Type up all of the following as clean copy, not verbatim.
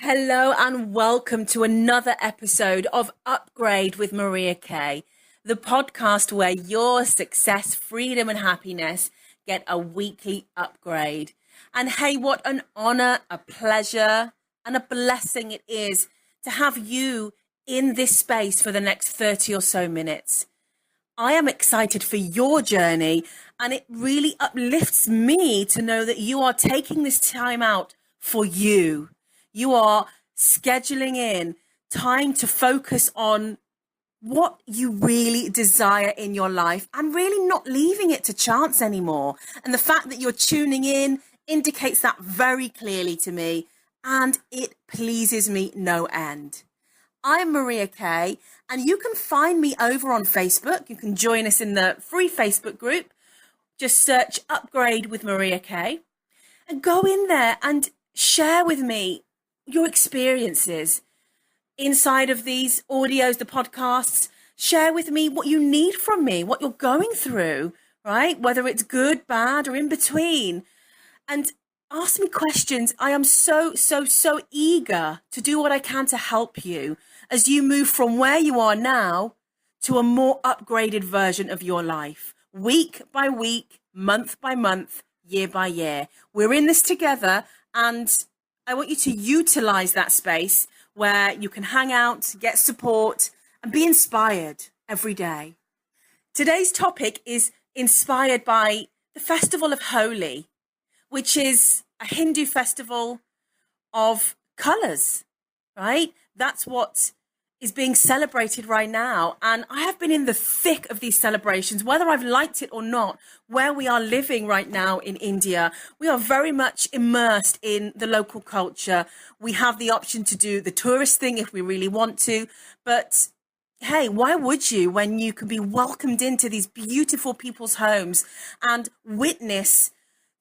Hello and welcome to another episode of UpGrade with Maria Kay, the podcast where your success, freedom, and happiness get a weekly upgrade. And hey, what an honor, a pleasure, and a blessing it is to have you in this space for the next 30 or so minutes. I am excited for your journey, and it really uplifts me to know that you are taking this time out for you. You are scheduling in time to focus on what you really desire in your life and really not leaving it to chance anymore. And the fact that you're tuning in indicates that very clearly to me, and it pleases me no end. I'm Maria Kay, and you can find me over on Facebook. You can join us in the free Facebook group. Just search UpGrade with Maria Kay and go in there and share with me your experiences inside of these audios, the podcasts. Share with me what you need from me, what you're going through, right? Whether it's good, bad, or in between. And ask me questions. I am so eager to do what I can to help you as you move from where you are now to a more upgraded version of your life, week by week, month by month, year by year. We're in this together, and I want you to utilize that space where you can hang out, get support, and be inspired every day. Today's topic is inspired by the Festival of Holi, which is a Hindu festival of colors, right? That's what is being celebrated right now. And I have been in the thick of these celebrations, whether I've liked it or not. Where we are living right now in India, we are very much immersed in the local culture. We have the option to do the tourist thing if we really want to. But hey, why would you when you can be welcomed into these beautiful people's homes and witness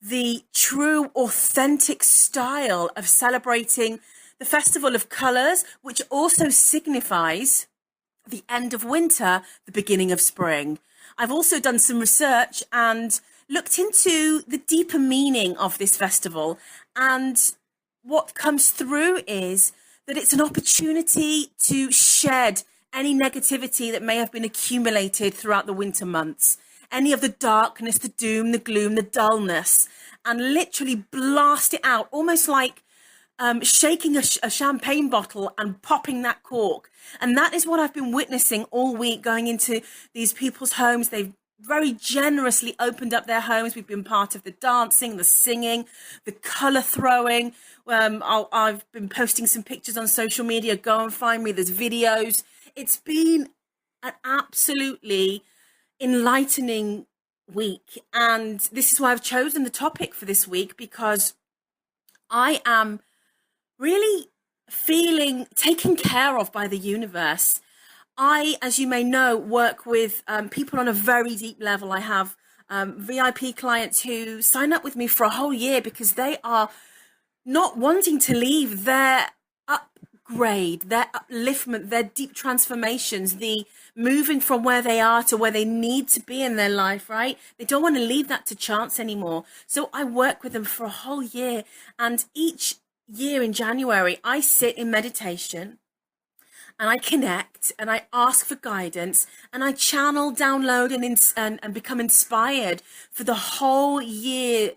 the true, authentic style of celebrating the Festival of Colours, which also signifies the end of winter, the beginning of spring. I've also done some research and looked into the deeper meaning of this festival. And what comes through is that it's an opportunity to shed any negativity that may have been accumulated throughout the winter months, any of the darkness, the doom, the gloom, the dullness, and literally blast it out, almost like shaking a champagne bottle and popping that cork. And that is what I've been witnessing all week, going into these people's homes. They've very generously opened up their homes. We've been part of the dancing, the singing, the colour throwing. I've been posting some pictures on social media. Go and find me. There's videos. It's been an absolutely enlightening week. And this is why I've chosen the topic for this week, because I am really feeling taken care of by the universe. I, as you may know, work with people on a very deep level. I have VIP clients who sign up with me for a whole year because they are not wanting to leave their upgrade, their upliftment, their deep transformations, the moving from where they are to where they need to be in their life, right? They don't want to leave that to chance anymore. So I work with them for a whole year, and each year in January, I sit in meditation and I connect and I ask for guidance and I channel, download and become inspired for the whole year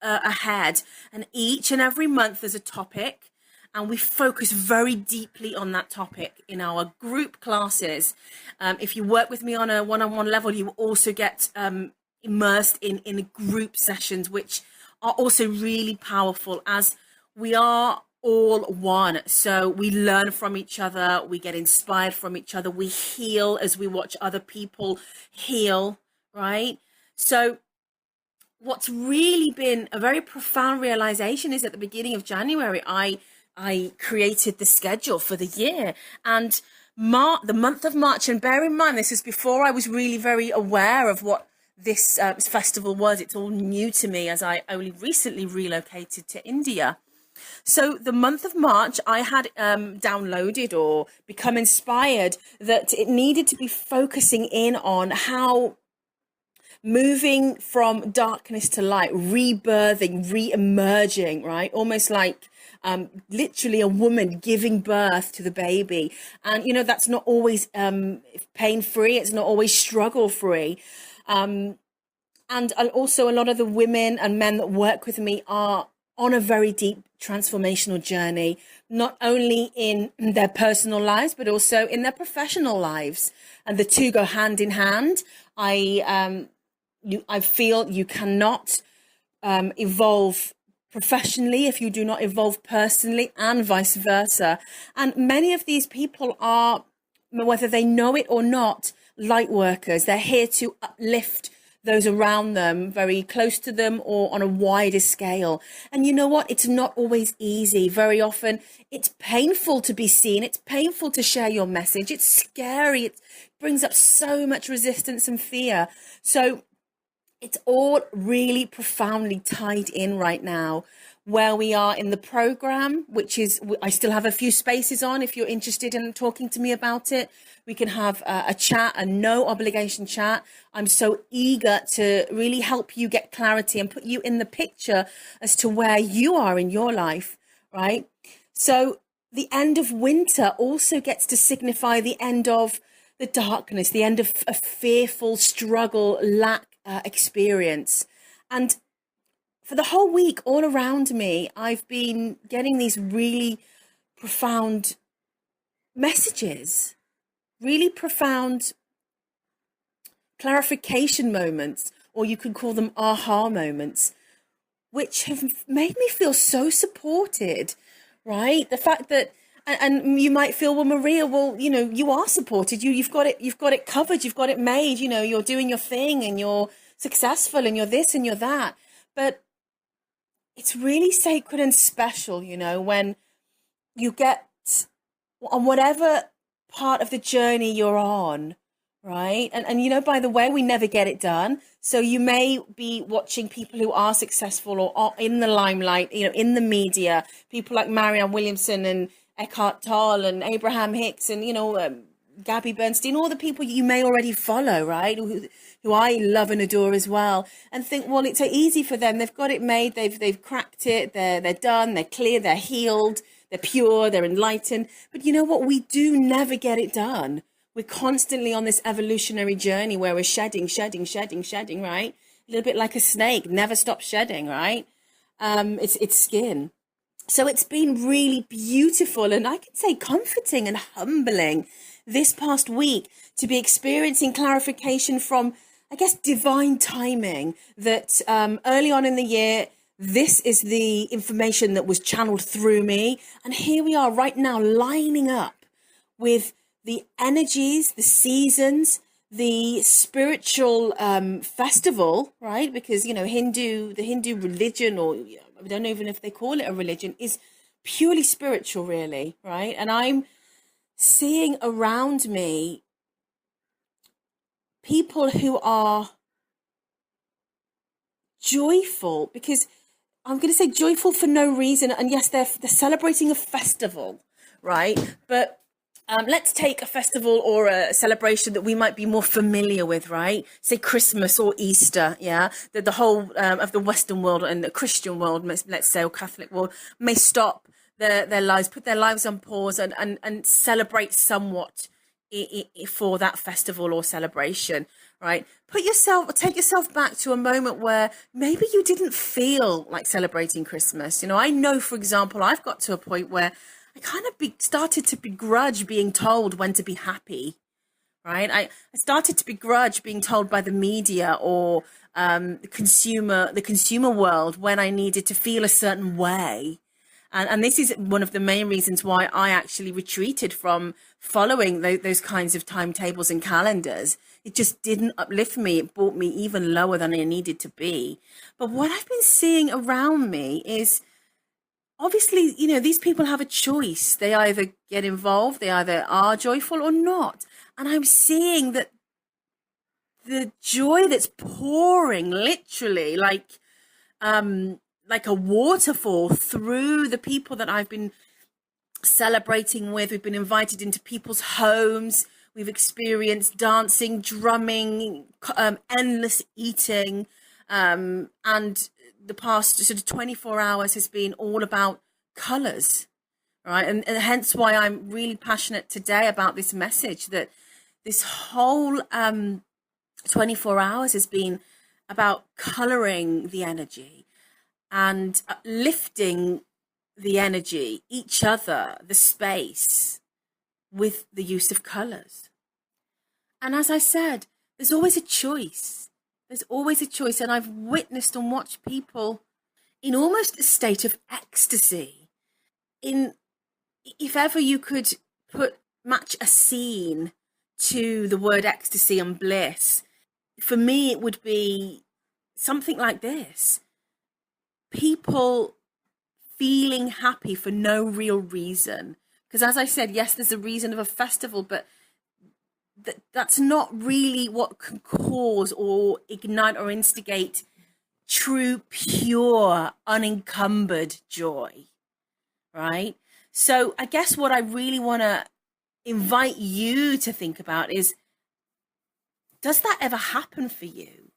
ahead. And each and every month there's a topic, and we focus very deeply on that topic in our group classes. If you work with me on a one-on-one level, you also get immersed in group sessions, which are also really powerful, as we are all one. So we learn from each other, we get inspired from each other, we heal as we watch other people heal, right? So what's really been a very profound realization is at the beginning of January, I created the schedule for the year, and the month of March, and bear in mind, this is before I was really very aware of what this festival was. It's all new to me as I only recently relocated to India. So the month of March, I had downloaded or become inspired that it needed to be focusing in on how moving from darkness to light, rebirthing, re-emerging, right? Almost like literally a woman giving birth to the baby. And, that's not always pain-free. It's not always struggle-free. And also a lot of the women and men that work with me are on a very deep transformational journey, not only in their personal lives, but also in their professional lives. And the two go hand in hand. I feel you cannot evolve professionally if you do not evolve personally, and vice versa. And many of these people are, whether they know it or not, light workers. They're here to uplift those around them, very close to them, or on a wider scale. And you know what? It's not always easy. Very often it's painful to be seen. It's painful to share your message. It's scary. It brings up so much resistance and fear. So it's all really profoundly tied in right now, where we are in the program, which is, I still have a few spaces on. If you're interested in talking to me about it, we can have a chat, a no obligation chat. I'm so eager to really help you get clarity and put you in the picture as to where you are in your life, right? So the end of winter also gets to signify the end of the darkness, the end of a fearful struggle, lack, experience. And for the whole week, all around me, I've been getting these really profound messages, really profound clarification moments, or you could call them aha moments, which have made me feel so supported, right? The fact that, and you might feel, well, Maria, well, you are supported. You've got it covered. You've got it made. You're doing your thing, and you're successful, and you're this and you're that. But it's really sacred and special, when you get on whatever part of the journey you're on, right? And by the way, we never get it done. So you may be watching people who are successful or are in the limelight, in the media, people like Marianne Williamson and Eckhart Tolle and Abraham Hicks and, Gabby Bernstein, all the people you may already follow, right? Who I love and adore as well, and think, well, it's so easy for them. They've got it made. They've cracked it. They're done. They're clear. They're healed. They're pure. They're enlightened. But you know what? We do never get it done. We're constantly on this evolutionary journey where we're shedding, right? A little bit like a snake, never stops shedding, right? It's skin. So it's been really beautiful, and I can say comforting and humbling this past week to be experiencing clarification from, I guess, divine timing, that early on in the year, this is the information that was channeled through me. And here we are right now lining up with the energies, the seasons, the spiritual festival, right? Because, the Hindu religion, or I don't know even if they call it a religion, is purely spiritual, really, right? And I'm seeing around me people who are joyful, because I'm going to say joyful for no reason. And yes, they're celebrating a festival, right? But let's take a festival or a celebration that we might be more familiar with, right? Say Christmas or Easter, yeah? That the whole of the Western world and the Christian world, let's say, or Catholic world, may stop their lives, put their lives on pause and celebrate somewhat for that festival or celebration, right? Take yourself back to a moment where maybe you didn't feel like celebrating Christmas. I know, for example, I've got to a point where I kind of started to begrudge being told when to be happy, right? I started to begrudge being told by the media or the consumer world when I needed to feel a certain way. And this is one of the main reasons why I actually retreated from following those kinds of timetables and calendars. It just didn't uplift me. It brought me even lower than I needed to be. But what I've been seeing around me is, obviously, these people have a choice. They either get involved, they either are joyful or not. And I'm seeing that the joy that's pouring literally like a waterfall through the people that I've been celebrating with. We've been invited into people's homes. We've experienced dancing, drumming, endless eating. And the past sort of 24 hours has been all about colors, right? And hence why I'm really passionate today about this message, that this whole 24 hours has been about coloring the energy and lifting the energy, each other, the space, with the use of colors. And as I said, there's always a choice. There's always a choice. And I've witnessed and watched people in almost a state of ecstasy. If ever you could match a scene to the word ecstasy and bliss, for me, it would be something like this. People feeling happy for no real reason. Because as I said, yes, there's a reason of a festival, but that's not really what can cause or ignite or instigate true, pure, unencumbered joy, right? So I guess what I really want to invite you to think about is, does that ever happen for you,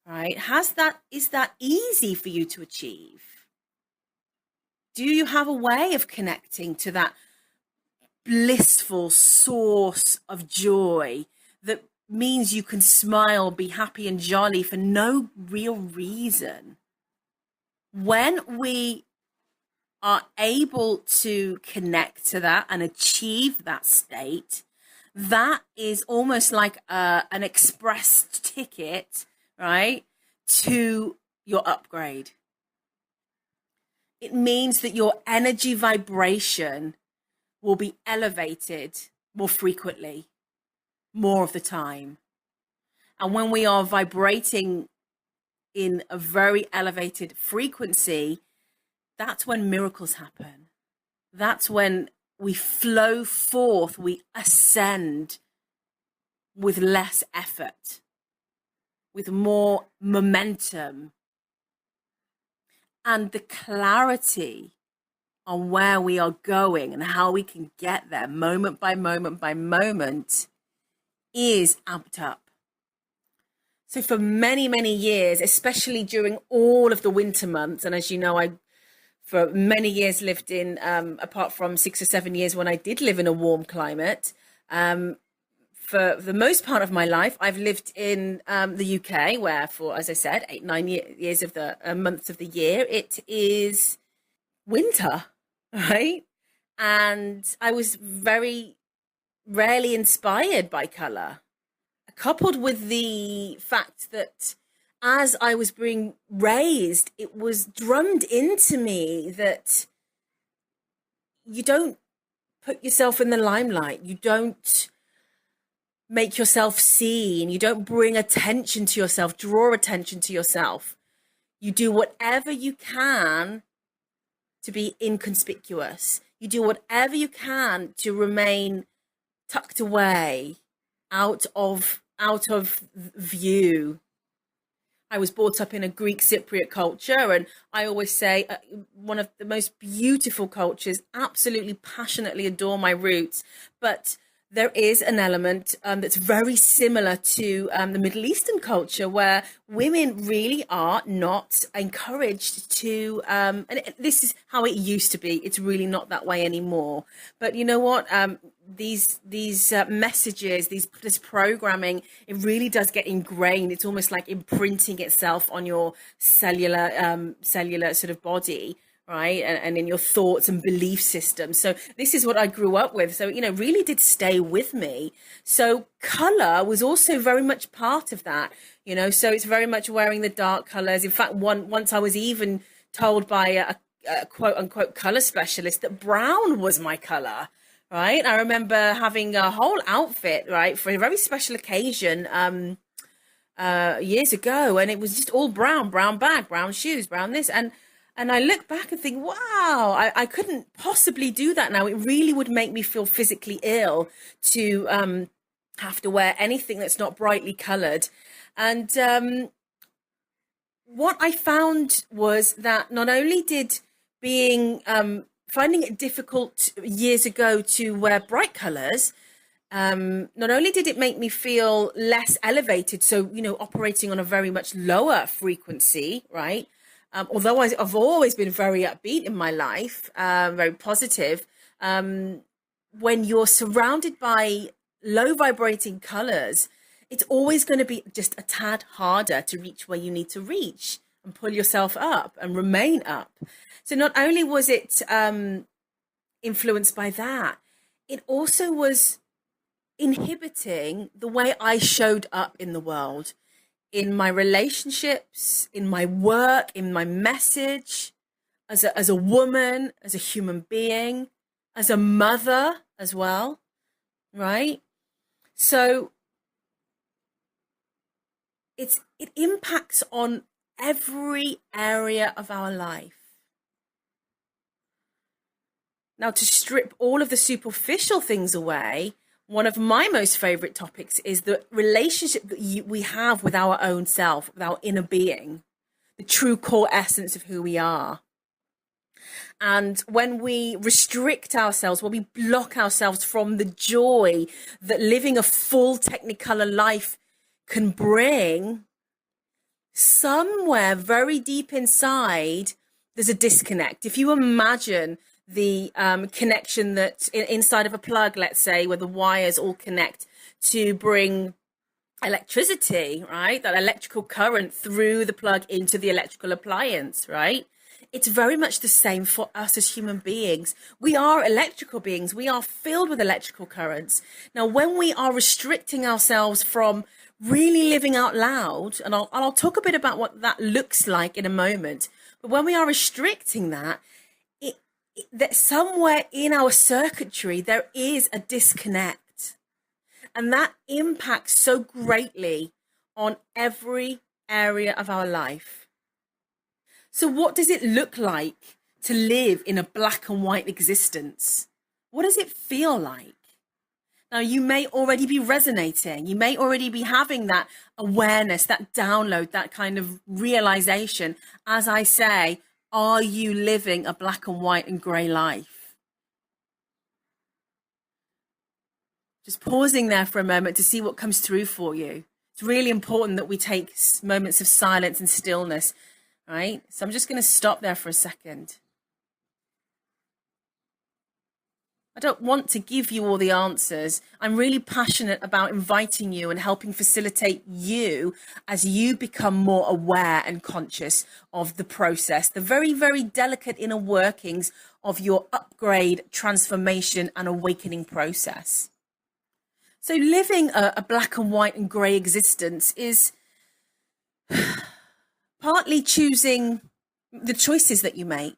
right? Is that easy for you to achieve? Do you have a way of connecting to that blissful source of joy that means you can smile, be happy and jolly for no real reason? When we are able to connect to that and achieve that state, that is almost like an express ticket, right, to your upgrade. It means that your energy vibration will be elevated more frequently, more of the time. And when we are vibrating in a very elevated frequency, that's when miracles happen. That's when we flow forth, we ascend with less effort, with more momentum, and the clarity on where we are going and how we can get there moment by moment by moment is amped up. So for many, many years, especially during all of the winter months, and as you know, I for many years lived in, apart from 6 or 7 years when I did live in a warm climate, for the most part of my life, I've lived in the UK, where for, as I said, 8-9 years of the months of the year, it is winter, right? And I was very rarely inspired by color, coupled with the fact that as I was being raised, it was drummed into me that you don't put yourself in the limelight, you don't make yourself seen, you don't bring attention to yourself, draw attention to yourself. You do whatever you can to be inconspicuous. You do whatever you can to remain tucked away, out of view. I was brought up in a Greek Cypriot culture, and I always say one of the most beautiful cultures, absolutely passionately adore my roots, but there is an element that's very similar to the Middle Eastern culture, where women really are not encouraged to, and this is how it used to be. It's really not that way anymore. But you know what? These messages, this programming, it really does get ingrained. It's almost like imprinting itself on your cellular sort of body, right? And in your thoughts and belief systems. So this is what I grew up with. So, really did stay with me. So color was also very much part of that, so it's very much wearing the dark colors. In fact, once I was even told by a quote unquote color specialist that brown was my color, right? I remember having a whole outfit, right, for a very special occasion, years ago. And it was just all brown bag, brown shoes, brown this. And I look back and think, wow, I couldn't possibly do that now. It really would make me feel physically ill to have to wear anything that's not brightly colored. And what I found was that not only did finding it difficult years ago to wear bright colors, not only did it make me feel less elevated, so, operating on a very much lower frequency, right? Although I've always been very upbeat in my life, very positive, when you're surrounded by low vibrating colors, it's always going to be just a tad harder to reach where you need to reach and pull yourself up and remain up. So not only was it influenced by that, it also was inhibiting the way I showed up in the world, in my relationships, in my work, in my message, as a woman, as a human being, as a mother as well, right? So it impacts on every area of our life. Now, to strip all of the superficial things away, one of my most favorite topics is the relationship that we have with our own self, with our inner being, the true core essence of who we are. And when we restrict ourselves, when we block ourselves from the joy that living a full Technicolor life can bring, somewhere very deep inside, there's a disconnect. If you imagine the connection that's inside of a plug, let's say, where the wires all connect to bring electricity, right? That electrical current through the plug into the electrical appliance, right? It's very much the same for us as human beings. We are electrical beings. We are filled with electrical currents. Now, when we are restricting ourselves from really living out loud, and I'll talk a bit about what that looks like in a moment, but when we are restricting that, that somewhere in our circuitry, there is a disconnect. And that impacts so greatly on every area of our life. So what does it look like to live in a black and white existence? What does it feel like? Now, you may already be resonating. You may already be having that awareness, that download, that kind of realization. As I say, are you living a black and white and grey life? Just pausing there for a moment to see what comes through for you. It's really important that we take moments of silence and stillness, right? So I'm just going to stop there for a second. I don't want to give you all the answers. I'm really passionate about inviting you and helping facilitate you as you become more aware and conscious of the process, the very, very delicate inner workings of your upgrade, transformation, and awakening process. So living a black and white and grey existence is partly choosing the choices that you make.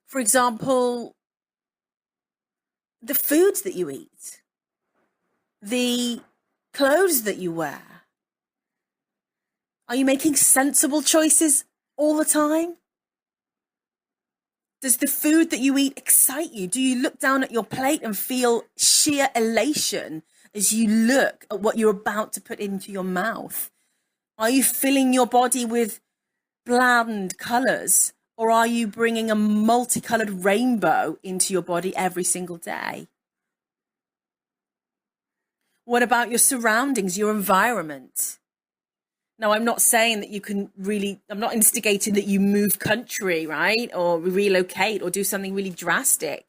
For example, the foods that you eat, the clothes that you wear. Are you making sensible choices all the time? Does the food that you eat excite you? Do you look down at your plate and feel sheer elation as you look at what you're about to put into your mouth? Are you filling your body with bland colors? Or are you bringing a multicolored rainbow into your body every single day? What about your surroundings, your environment? Now, I'm not saying that you can I'm not instigating that you move country, right? Or relocate or do something really drastic.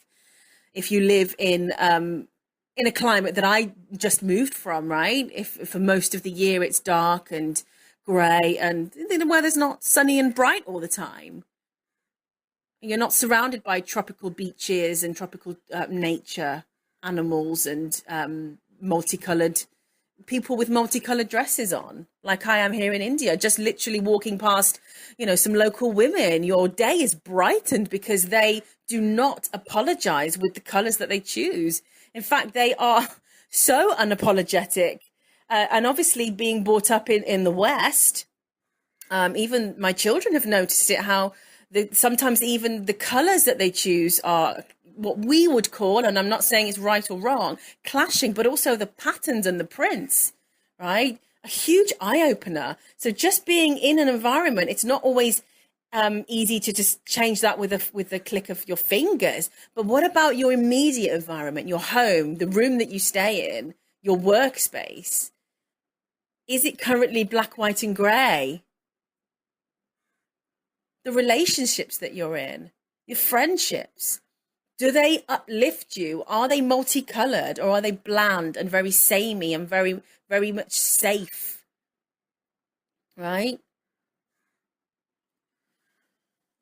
If you live in a climate that I just moved from, right? If for most of the year it's dark and grey and the weather's not sunny and bright all the time. You're not surrounded by tropical beaches and tropical nature, animals and multicolored people with multicolored dresses on, like I am here in India, just literally walking past, some local women. Your day is brightened because they do not apologize with the colors that they choose. In fact, they are so unapologetic. And obviously being brought up in the West, even my children have noticed it, how sometimes even the colors that they choose are what we would call, and I'm not saying it's right or wrong, clashing, but also the patterns and the prints, right? A huge eye-opener. So just being in an environment, it's not always easy to just change that with the click of your fingers. But what about your immediate environment, your home, the room that you stay in, your workspace? Is it currently black, white, and grey? the relationships that you're in, your friendships. Do they uplift you? Are they multicolored, or are they bland and very samey and very, very much safe? Right?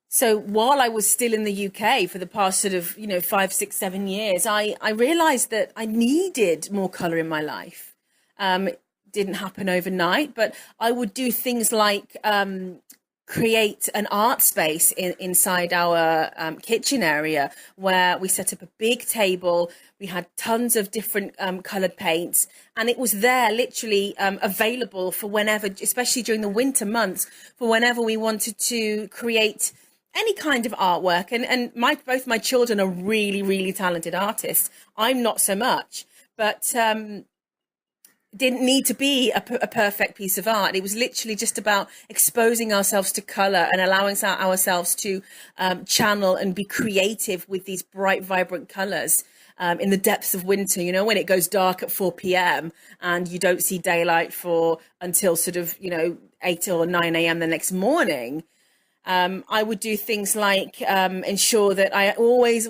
So while I was still in the UK for the past sort of, 5, 6, 7 years, I realized that I needed more color in my life. It didn't happen overnight, but I would do things like create an art space inside our kitchen area, where we set up a big table. We had tons of different colored paints, and it was there literally available for whenever, especially during the winter months, for whenever we wanted to create any kind of artwork. And both my children are really, really talented artists. I'm not so much, but didn't need to be a perfect piece of art. It was literally just about exposing ourselves to color and allowing ourselves to channel and be creative with these bright, vibrant colors in the depths of winter, when it goes dark at 4 p.m. and you don't see daylight for until sort of, 8 or 9 a.m. the next morning. I would do things like ensure that I always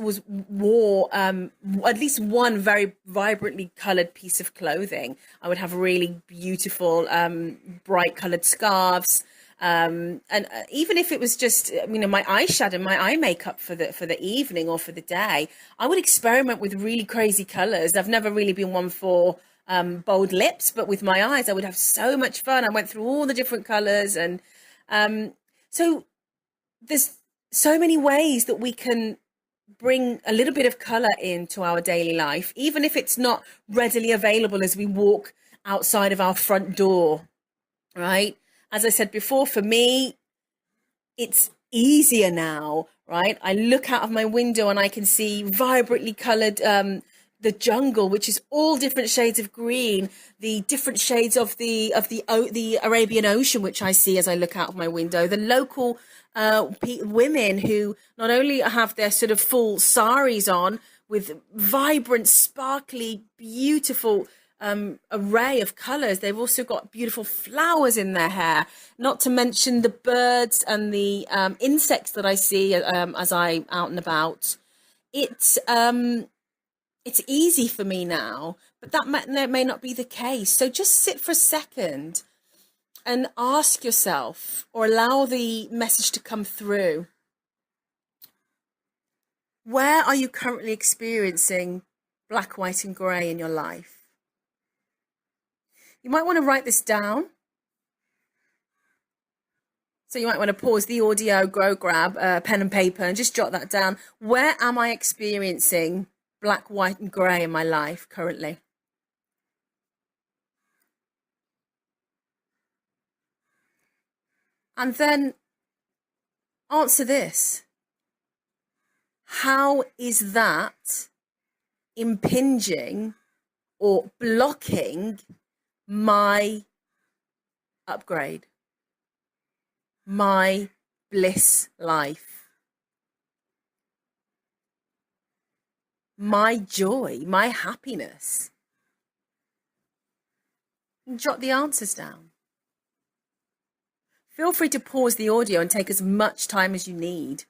wore at least one very vibrantly colored piece of clothing. I would have really beautiful, bright colored scarves. And even if it was just, my eyeshadow, my eye makeup for the evening or for the day, I would experiment with really crazy colors. I've never really been one for bold lips, but with my eyes, I would have so much fun. I went through all the different colors, and so there's so many ways that we can bring a little bit of color into our daily life, even if it's not readily available as we walk outside of our front door, right? As I said before, for me, it's easier now, right? I look out of my window and I can see vibrantly colored the jungle, which is all different shades of green, the different shades of the Arabian Ocean, which I see as I look out of my window, the local women who not only have their sort of full saris on with vibrant, sparkly, beautiful array of colors. They've also got beautiful flowers in their hair, not to mention the birds and the insects that I see as I'm out and about. It's easy for me now, but that may not be the case. So just sit for a second and ask yourself, or allow the message to come through. Where are you currently experiencing black, white, and grey in your life? You might want to write this down. So you might want to pause the audio, grab a pen and paper and just jot that down. Where am I experiencing black, white, and grey in my life currently? And then answer this. How is that impinging or blocking my upgrade, my bliss life, my joy, my happiness? And jot the answers down. Feel free to pause the audio and take as much time as you need.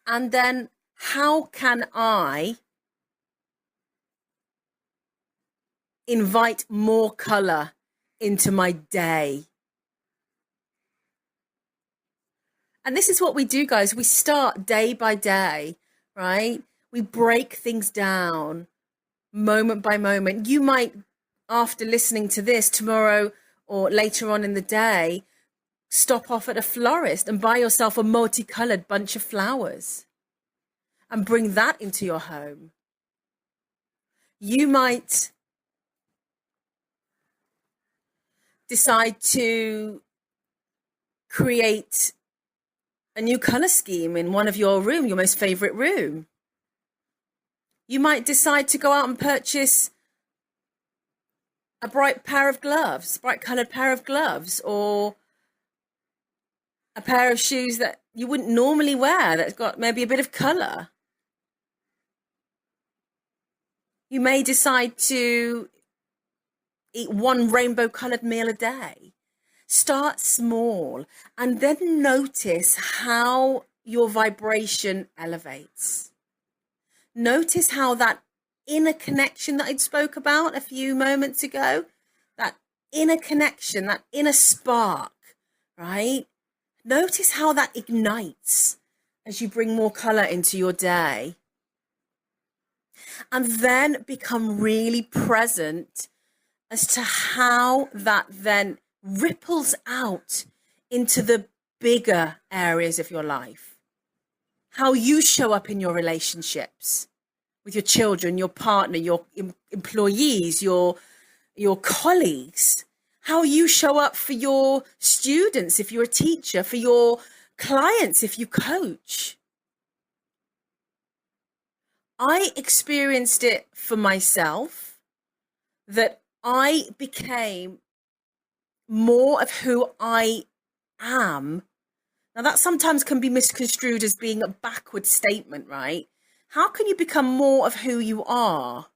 And then, how can I invite more color into my day? And this is what we do, guys. We start day by day, right? We break things down moment by moment. You might, after listening to this tomorrow or later on in the day, stop off at a florist and buy yourself a multicolored bunch of flowers and bring that into your home. You might decide to create a new color scheme in one of your most favorite room. You might decide to go out and purchase a bright colored pair of gloves, or a pair of shoes that you wouldn't normally wear that's got maybe a bit of color. You may decide to eat one rainbow colored meal a day. Start small and then notice how your vibration elevates. Notice how that inner connection that I spoke about a few moments ago, that inner connection, that inner spark, right? Notice how that ignites as you bring more color into your day. And then become really present as to how that then ripples out into the bigger areas of your life. How you show up in your relationships with your children, your partner, your employees, your colleagues. How you show up for your students if you're a teacher, for your clients if you coach. I experienced it for myself, that I became more of who I am. Now, that sometimes can be misconstrued as being a backward statement, right? How can you become more of who you are?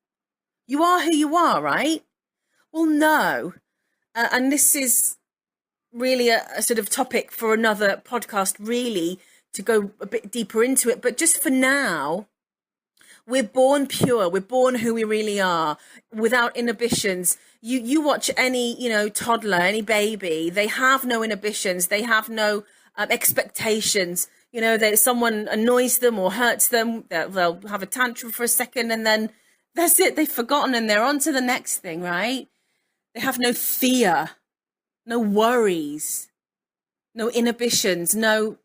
You are who you are, right? Well, no. And this is really a sort of topic for another podcast, really, to go a bit deeper into it. But just for now, we're born pure. We're born who we really are, without inhibitions. You watch any, toddler, any baby, they have no inhibitions. They have no expectations. That someone annoys them or hurts them, they'll have a tantrum for a second and then that's it. They've forgotten and they're on to the next thing, right? They have no fear, no worries, no inhibitions, no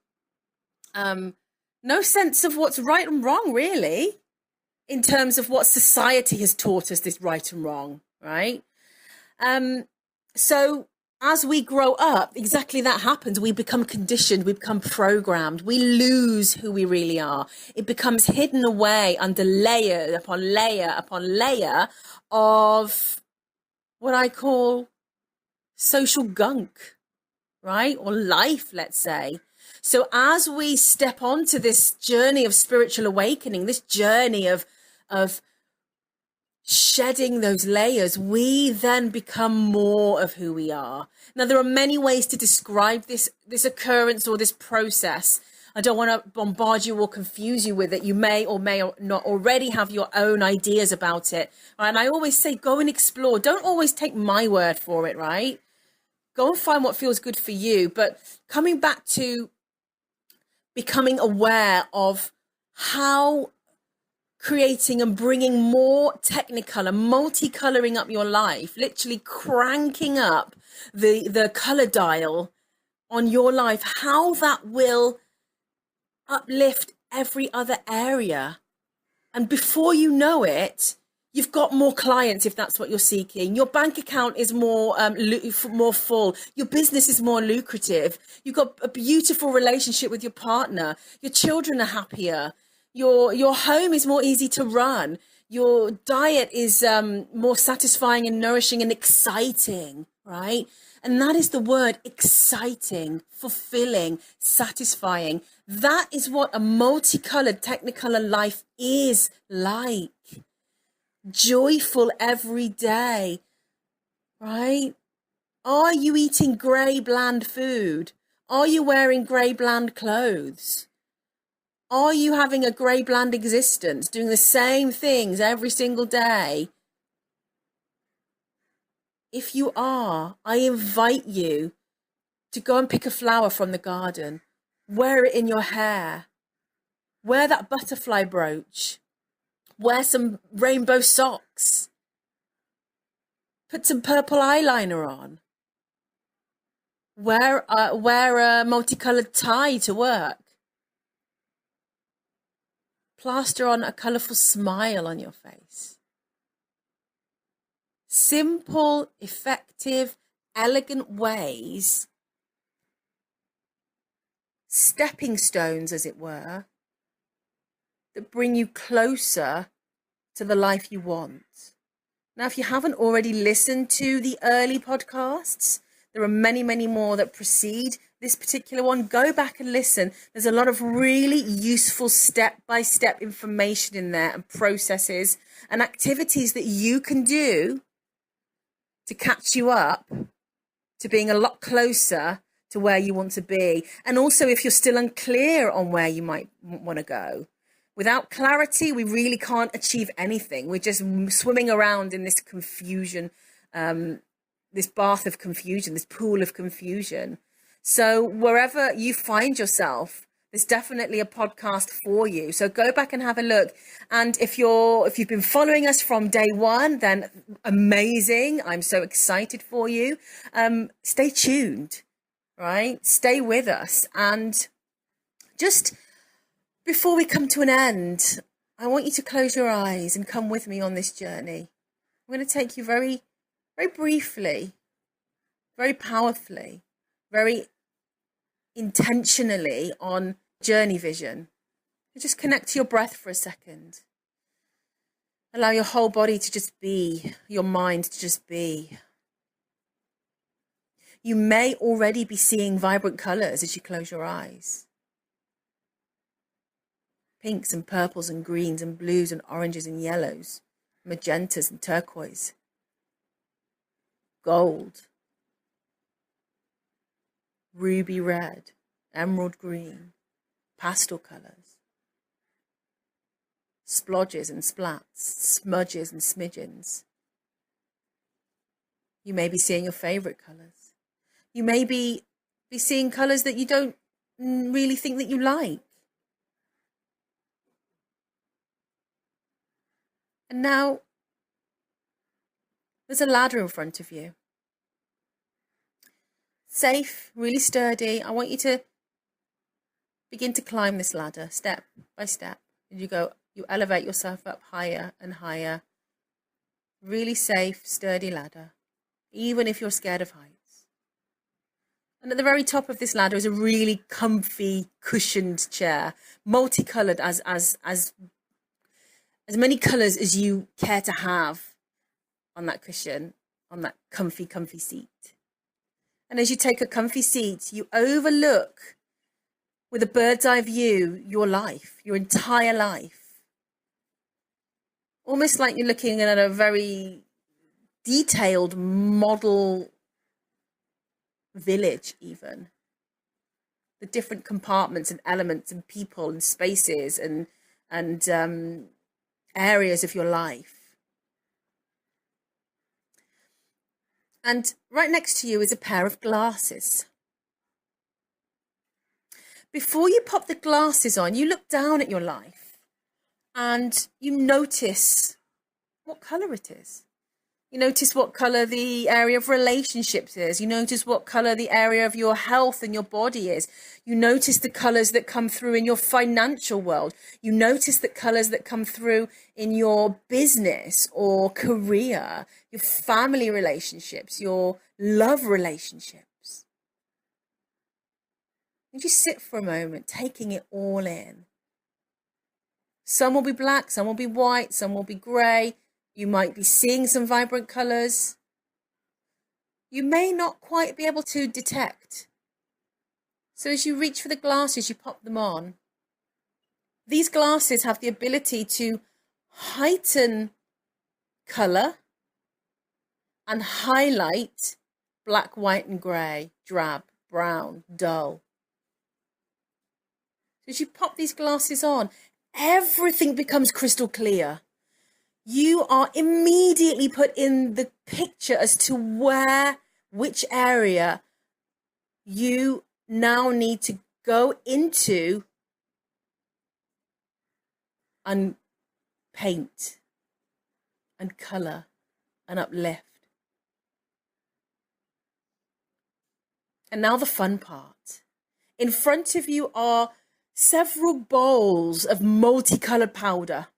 sense of what's right and wrong, really, in terms of what society has taught us, this right and wrong, right? So as we grow up, exactly that happens. We become conditioned, we become programmed, we lose who we really are. It becomes hidden away under layer upon layer upon layer of what I call social gunk, right? Or life, let's say. So as we step onto this journey of spiritual awakening, this journey of shedding those layers, we then become more of who we are. Now, there are many ways to describe this occurrence or this process. I don't want to bombard you or confuse you with it. You may or may not already have your own ideas about it. And I always say, go and explore. Don't always take my word for it, right? Go and find what feels good for you. But coming back to becoming aware of how creating and bringing more technicolor, multicoloring up your life, literally cranking up the color dial on your life, how that will uplift every other area. And before you know it, you've got more clients if that's what you're seeking. Your bank account is more full. Your business is more lucrative. You've got a beautiful relationship with your partner. Your children are happier. Your home is more easy to run. Your diet is more satisfying and nourishing and exciting, right? And that is the word: exciting, fulfilling, satisfying. That is what a multicolored, technicolor life is like. Joyful every day, right? Are you eating grey, bland food? Are you wearing grey, bland clothes? Are you having a grey, bland existence, doing the same things every single day? If you are, I invite you to go and pick a flower from the garden, wear it in your hair, wear that butterfly brooch, wear some rainbow socks, put some purple eyeliner on, wear a multicolored tie to work, plaster on a colourful smile on your face. Simple, effective, elegant ways, stepping stones, as it were, that bring you closer to the life you want. Now, if you haven't already listened to the early podcasts, there are many, many more that precede this particular one. Go back and listen. There's a lot of really useful step-by-step information in there, and processes and activities that you can do to catch you up to being a lot closer to where you want to be. And also, if you're still unclear on where you might want to go, without clarity, we really can't achieve anything. We're just swimming around in this confusion, this bath of confusion, this pool of confusion. So wherever you find yourself, there's definitely a podcast for you. So go back and have a look. And if you've been following us from day one, then amazing. I'm so excited for you. Stay tuned, right? Stay with us. And just before we come to an end, I want you to close your eyes and come with me on this journey. I'm going to take you very, very briefly, very powerfully, very intentionally on journey vision. Just connect to your breath for a second. Allow your whole body to just be, your mind to just be. You may already be seeing vibrant colors as you close your eyes. Pinks and purples and greens and blues and oranges and yellows, magentas and turquoise, gold, ruby red, emerald green, pastel colours, splodges and splats, smudges and smidgens. You may be seeing your favourite colours. You may be seeing colours that you don't really think that you like. And now there's a ladder in front of you. Safe, really sturdy. I want you to begin to climb this ladder step by step. And you elevate yourself up higher and higher. Really safe, sturdy ladder, even if you're scared of heights. And at the very top of this ladder is a really comfy, cushioned chair, multicolored as many colors as you care to have on that cushion, on that comfy seat. And as you take a comfy seat, you overlook with a bird's eye view your life, your entire life. Almost like you're looking at a very detailed model village even. The different compartments and elements and people and spaces and areas of your life. And right next to you is a pair of glasses. Before you pop the glasses on, you look down at your life and you notice what colour it is. You notice what colour the area of relationships is. You notice what colour the area of your health and your body is. You notice the colours that come through in your financial world. You notice the colours that come through in your business or career, your family relationships, your love relationships. You just sit for a moment, taking it all in. Some will be black, some will be white, some will be grey. You might be seeing some vibrant colours. You may not quite be able to detect. So as you reach for the glasses, you pop them on. These glasses have the ability to heighten colour and highlight black, white and grey, drab, brown, dull. So as you pop these glasses on, everything becomes crystal clear. You are immediately put in the picture as to which area you now need to go into and paint and colour and uplift. And now the fun part. In front of you are several bowls of multicoloured powder.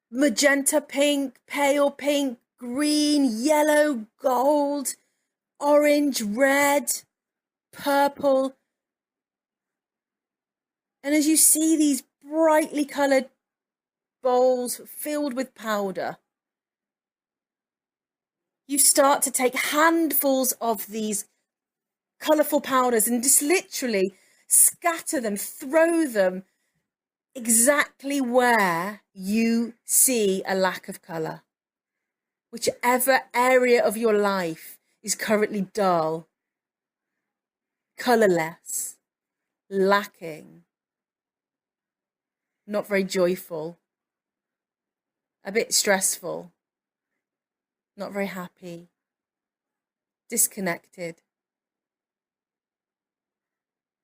Magenta pink, pale pink, green, yellow, gold, orange, red, purple. And as you see these brightly coloured bowls filled with powder, you start to take handfuls of these colourful powders and just literally scatter them, throw them exactly where you see a lack of colour, whichever area of your life is currently dull, colourless, lacking, not very joyful, a bit stressful, not very happy, disconnected,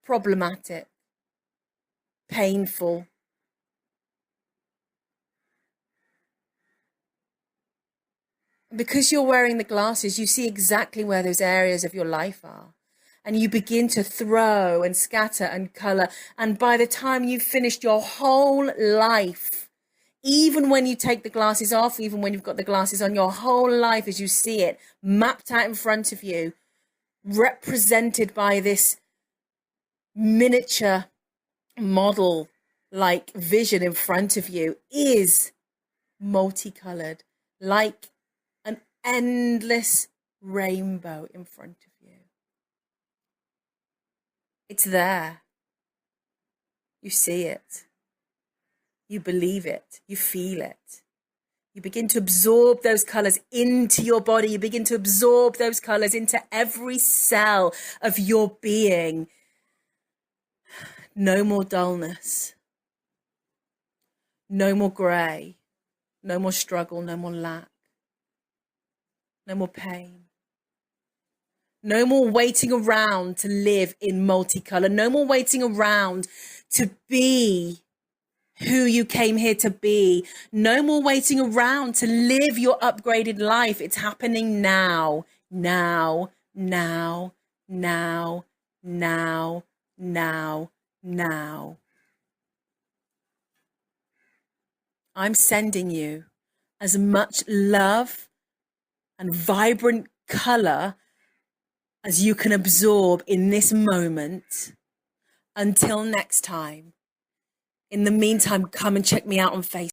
problematic, painful. Because you're wearing the glasses, you see exactly where those areas of your life are. And you begin to throw and scatter and colour. And by the time you've finished your whole life, even when you take the glasses off, even when you've got the glasses on, your whole life as you see it mapped out in front of you, represented by this miniature model like vision in front of you, is multicoloured, like an endless rainbow in front of you. It's there. You see it. You believe it. You feel it. You begin to absorb those colours into your body. You begin to absorb those colours into every cell of your being. No more dullness. No more grey. No more struggle. No more lack. No more pain. No more waiting around to live in multicolour. No more waiting around to be who you came here to be. No more waiting around to live your upgraded life. It's happening now. Now, now, now, now, now, now. I'm sending you as much love and vibrant colour as you can absorb in this moment. Until next time. In the meantime, come and check me out on Facebook.